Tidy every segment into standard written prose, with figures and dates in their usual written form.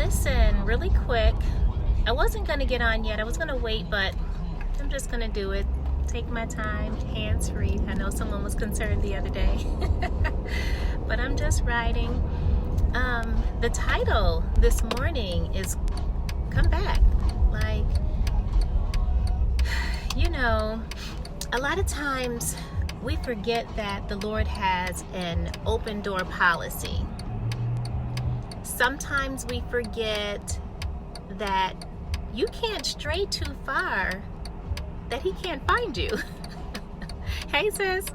Listen, really quick. I wasn't going to get on yet. I was going to wait, but I'm just going to do it. Take my time, hands-free. I know someone was concerned the other day. But I'm just writing. The title this morning is Come Back. Like, you know, a lot of times we forget that the Lord has an open door policy. Sometimes we forget that you can't stray too far that he can't find you. Hey sis,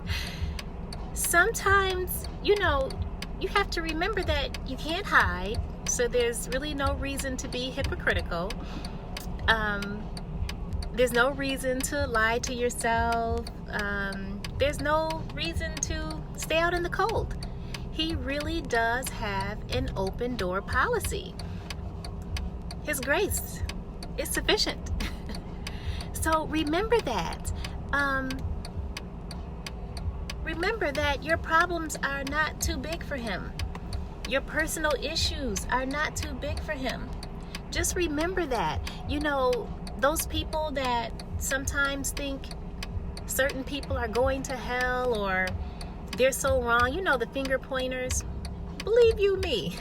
sometimes, you know, you have to remember that you can't hide, so there's really no reason to be hypocritical. There's no reason to lie to yourself. There's no reason to stay out in the cold. He really does have an open door policy. His grace is sufficient. So remember that. Remember that your problems are not too big for him. Your personal issues are not too big for him. Just remember that. You know, those people that sometimes think certain people are going to hell or they're so wrong, you know, the finger pointers, believe you me,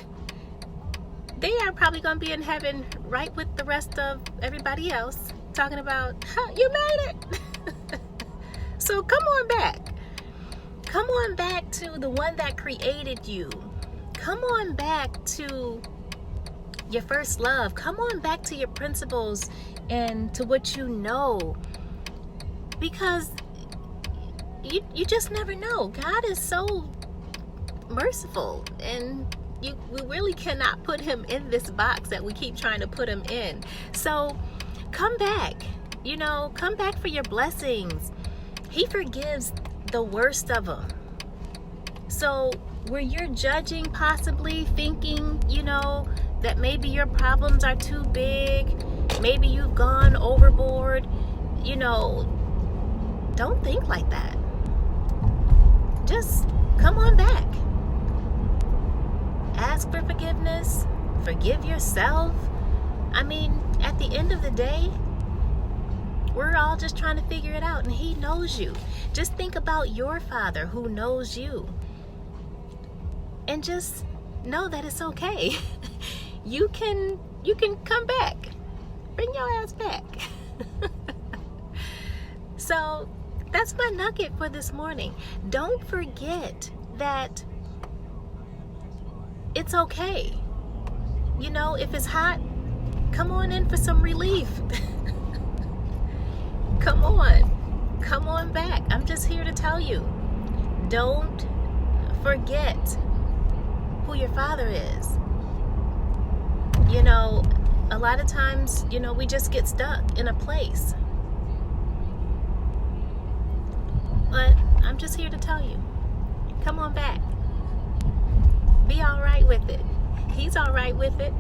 they are probably going to be in heaven right with the rest of everybody else talking about, you made it. So come on back. Come on back to the one that created you. Come on back to your first love. Come on back to your principles and to what you know. Because you just never know. God is so merciful, and we really cannot put him in this box that we keep trying to put him in. So come back. You know, come back for your blessings. He forgives the worst of them. So where you're judging, possibly thinking, you know, that maybe your problems are too big, maybe you've gone overboard, you know, don't think like that. Just come on back. Ask for forgiveness. Forgive yourself. I mean, at the end of the day, we're all just trying to figure it out, and he knows you. Just think about your Father who knows you. And just know that it's okay. You can come back. Bring your ass back. So that's my nugget for this morning. Don't forget that it's okay. You know, if it's hot, come on in for some relief. Come on back. I'm just here to tell you, don't forget who your Father is. You know, a lot of times, you know, we just get stuck in a place. But I'm just here to tell you, come on back. Be all right with it. He's all right with it.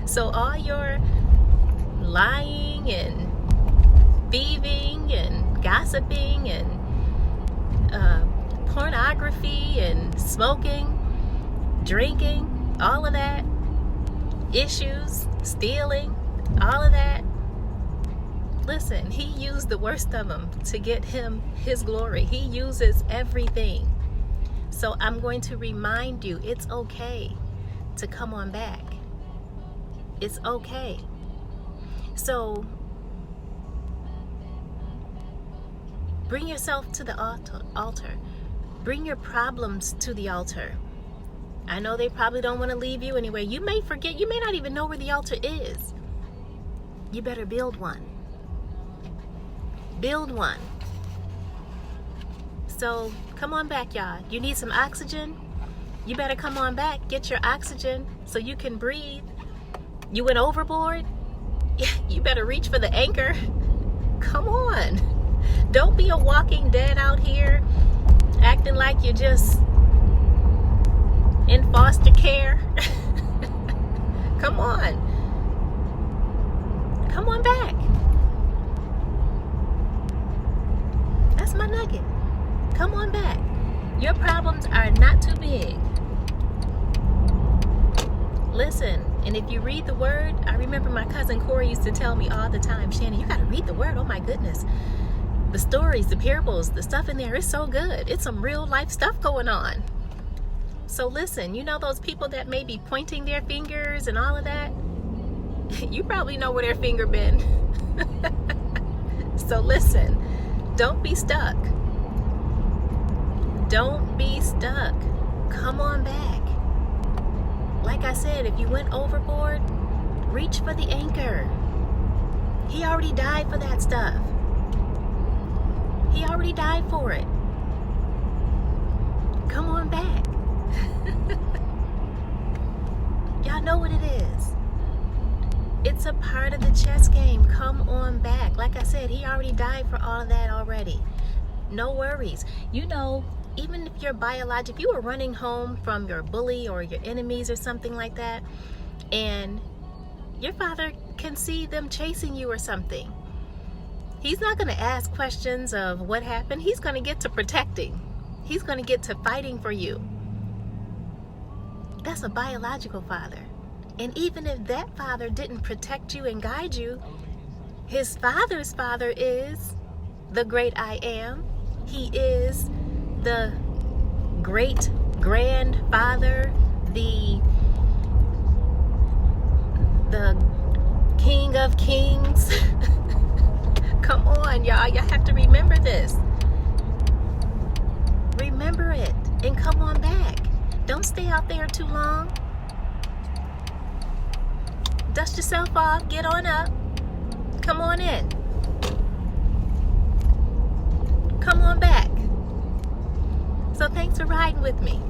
So all your lying and thieving and gossiping and pornography and smoking, drinking, all of that, issues, stealing, all of that. Listen, he used the worst of them to get him his glory. He uses everything. So I'm going to remind you, it's okay to come on back. It's okay. So bring yourself to the altar. Bring your problems to the altar. I know they probably don't want to leave you anyway. You may forget. You may not even know where the altar is. You better build one. Build one. So come on back, y'all. You need some oxygen? You better come on back. Get your oxygen so you can breathe. You went overboard? You better reach for the anchor. Come on. Don't be a walking dead out here acting like you're just in foster care. Come on. Come on back. That's my nugget. Come on back. Your problems are not too big. Listen, And if you read the word, I remember my cousin Corey used to tell me all the time, Shannon, you got to read the word. Oh my goodness. The stories, the parables, the stuff in there is so good. It's some real life stuff going on. So listen, you know those people that may be pointing their fingers and all of that? You probably know where their finger been. So listen, don't be stuck. Don't be stuck. Come on back. Like I said, if you went overboard, reach for the anchor. He already died for that stuff. He already died for it. Come on back. Y'all know what it is. It's a part of the chess game. Come on back. Like I said, he already died for all of that already. No worries. You know, even if if you were running home from your bully or your enemies or something like that, and your father can see them chasing you or something, he's not going to ask questions of what happened. He's going to get to protecting. He's going to get to fighting for you. That's a biological father. And even if that father didn't protect you and guide you, his father's father is the great I am. He is the great grandfather, the King of Kings. Come on, y'all. Y'all have to remember this. Remember it and come on back. Don't stay out there too long. Dust yourself off. Get on up. Come on in. Come on back. So thanks for riding with me.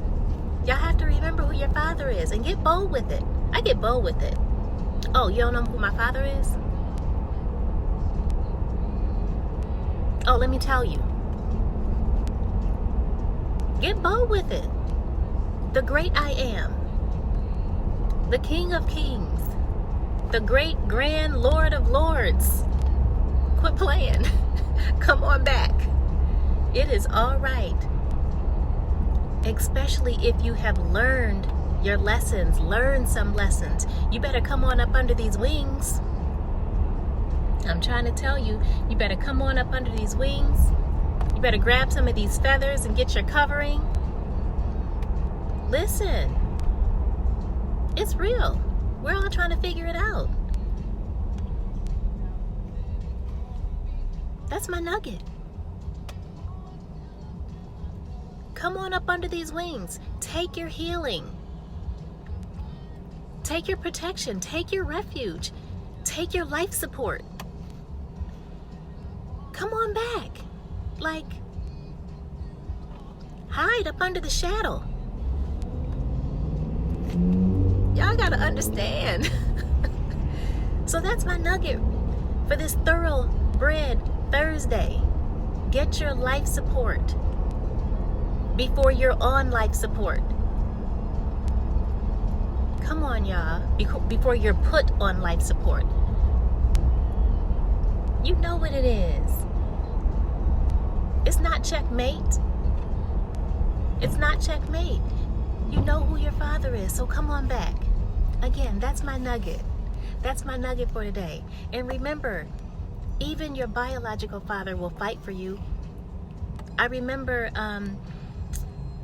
Y'all have to remember who your father is and get bold with it. I get bold with it. Oh, you don't know who my father is? Oh, let me tell you. Get bold with it. The great I am. The King of Kings. The great grand Lord of Lords. Quit playing. Come on back. It is all right. Especially if you have learned your lessons, learned some lessons. You better come on up under these wings. I'm trying to tell you, you better come on up under these wings. You better grab some of these feathers and get your covering. Listen, it's real. We're all trying to figure it out. That's my nugget. Come on up under these wings. Take your healing. Take your protection. Take your refuge. Take your life support. Come on back. Like, hide up under the shadow. Y'all gotta understand. So that's my nugget for this Thoroughbred Thursday. Get your life support before you're on life support. Come on, y'all. Before you're put on life support. You know what it is. It's not checkmate. It's not checkmate. You know who your father is, so come on back. Again, that's my nugget. That's my nugget for today. And remember, even your biological father will fight for you. I remember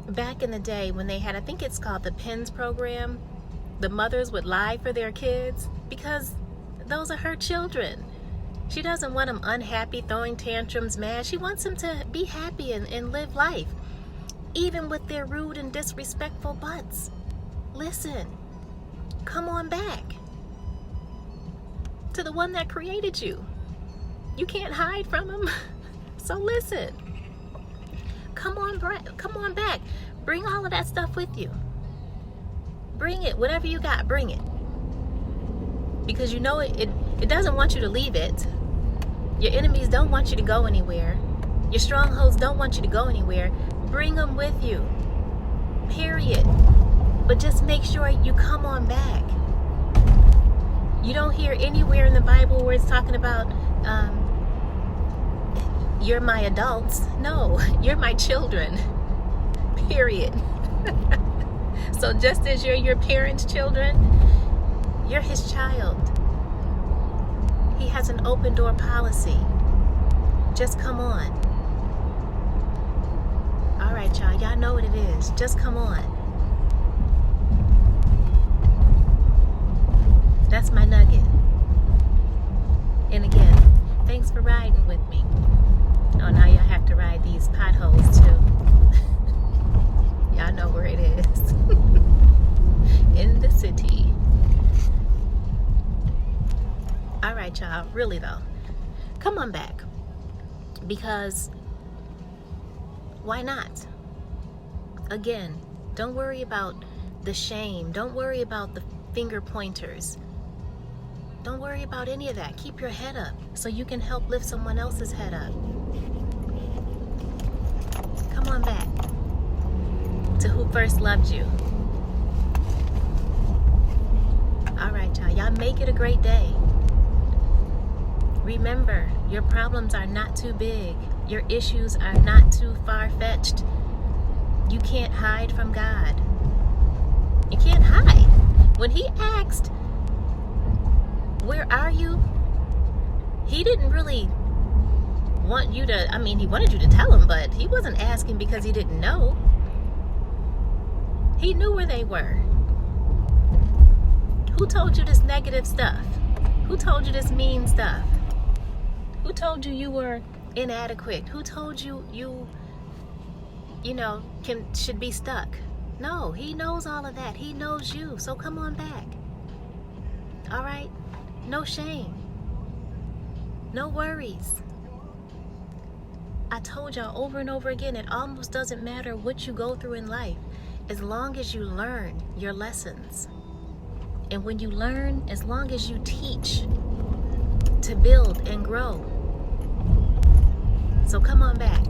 back in the day when they had, I think it's called the PENS program, the mothers would lie for their kids because those are her children. She doesn't want them unhappy, throwing tantrums, mad. She wants them to be happy and live life, even with their rude and disrespectful butts. Listen, come on back to the one that created you. You can't hide from him. So listen, come on back. Bring all of that stuff with you. Bring it, whatever you got, bring it. Because you know it doesn't want you to leave it. Your enemies don't want you to go anywhere. Your strongholds don't want you to go anywhere. Bring them with you. Period. But just make sure you come on back. You don't hear anywhere in the Bible where it's talking about you're my adults. No, you're my children. Period. So just as you're your parents' children, You're his child. He has an open door policy. Just come on. All right, y'all. Y'all know what it is. Just come on. That's my nugget. And again, thanks for riding with me. Oh, now y'all have to ride these potholes too. Y'all know where it is. In the city. All right, y'all. Really though, come on back. Because why not? Again, don't worry about the shame. Don't worry about the finger pointers. Don't worry about any of that. Keep your head up so you can help lift someone else's head up. Come on back to who first loved you. All right, y'all. Y'all make it a great day. Remember, your problems are not too big. Your issues are not too far-fetched. You can't hide from God. You can't hide. When he asked, where are you? He didn't really want you to, he wanted you to tell him, but he wasn't asking because he didn't know. He knew where they were. Who told you this negative stuff? Who told you this mean stuff? Who told you you were inadequate? Who told you should be stuck? No, he knows all of that. He knows you. So come on back. All right? No shame. No worries. I told y'all over and over again, it almost doesn't matter what you go through in life as long as you learn your lessons. And when you learn, as long as you teach to build and grow. So come on back.